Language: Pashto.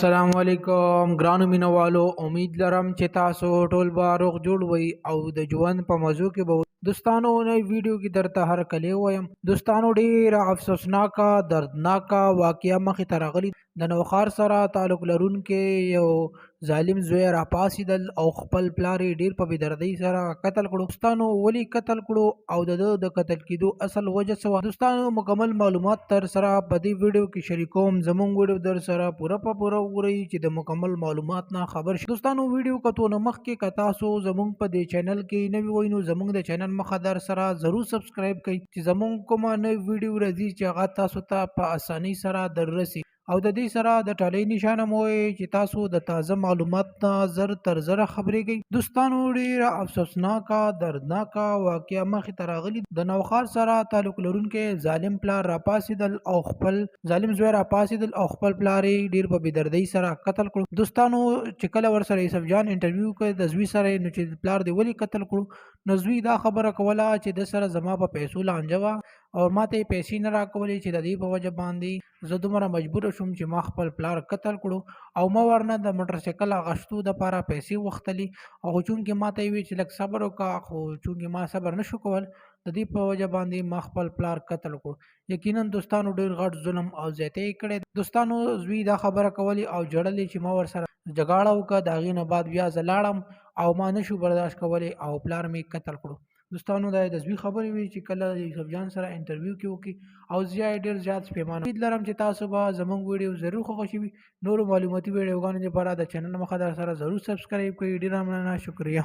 अस्सलामुअलैकुम ग्रानो मीना वालो उम्मीद लरम چې تاسو ټول به روغ جوړ وي او د ژوند په موضوع کې به دوستانو نوې ویډیو کې درته هر کله وایم دوستانو ډیر افسوسناکه دردناکه واقعیا مخې ته راغلي د نوخار سره تعلق لرونکي یو ظالم زوی راپاسېدل او خپل پلار یې ډیر په بېدردۍ سره قتل کړو دوستانو ولې قتل کړو او د قتل کېدو اصل وجه څه وه دوستانو مکمل معلومات تر سره په دې ویډیو کې شریکوم زموږ ویډیو در سره پوره وګورئ چې د مکمل معلومات نه خبر شي دوستانو ویډیو کتو نه مخکې که تاسو زموږ په دې چینل کې نوي وئ نو زموږ د چینل مخه در سره ضرور سبسکرایب کړئ چې زموږ کومه نوې ویډیو راځي چې هغه تاسو ته په اسانۍ سره در رسي او د دې سره د ټالۍ نشانه مو چې تاسو د تازه معلومات نه زر تر زره خبرېږئ دوستانو ډېره افسوسناکه دردناکه واقعه مخې ته راغلي د نوخار سره تعلق لرونکی ظالم پلار راپاسېدل او خپل ظالم زوی راپاسېدل او خپل پلار یې ډېر په بېدردۍ سره قتل کړو دوستانو چې کله ورسره یوسف جان انټرویو کوي د زوی سره نو چې پلار دې ولې قتل کړو نو زوی دا خبره کوله چې د سره زما په پیسو لانجه وه او ما ته پیسې نه راکولې چې د دې په وجه باندې زه دومره مجبور شوم چې ما خپل پلار قتل کړو او ما ورنه د موټر سایکل اغشتو دپاره پیسې وختلي او چونکې ما ته یې وی چې لږ صبر وکړه خو چونکې ما صبر نشو کول د دې په وجه باندې ما خپل پلار قتل کړو یقینا دوستانو ډېر غټ ظلم او زیاتی یې کړی دوستانو زوی دا خبره کولی او ژړلې چې ما ورسره جګړه وکړه د هغې نه بعد بیا زه لاړم او ما نشو برداشت کولی او پلار مې قتل کړو دوستانو دا د زوی خبرې وي چې کله د یوسف جان سره انټرویو کې وکړي او زیا ډېر زیات پیمانه امید لرم چې تاسو به زموږ ویډیو ضرور خوښ شي نورو معلوماتي ویډیوګانو لپاره د چینل مخه در سره ضرور سبسکرایب کړئ ډېره مننه شکریه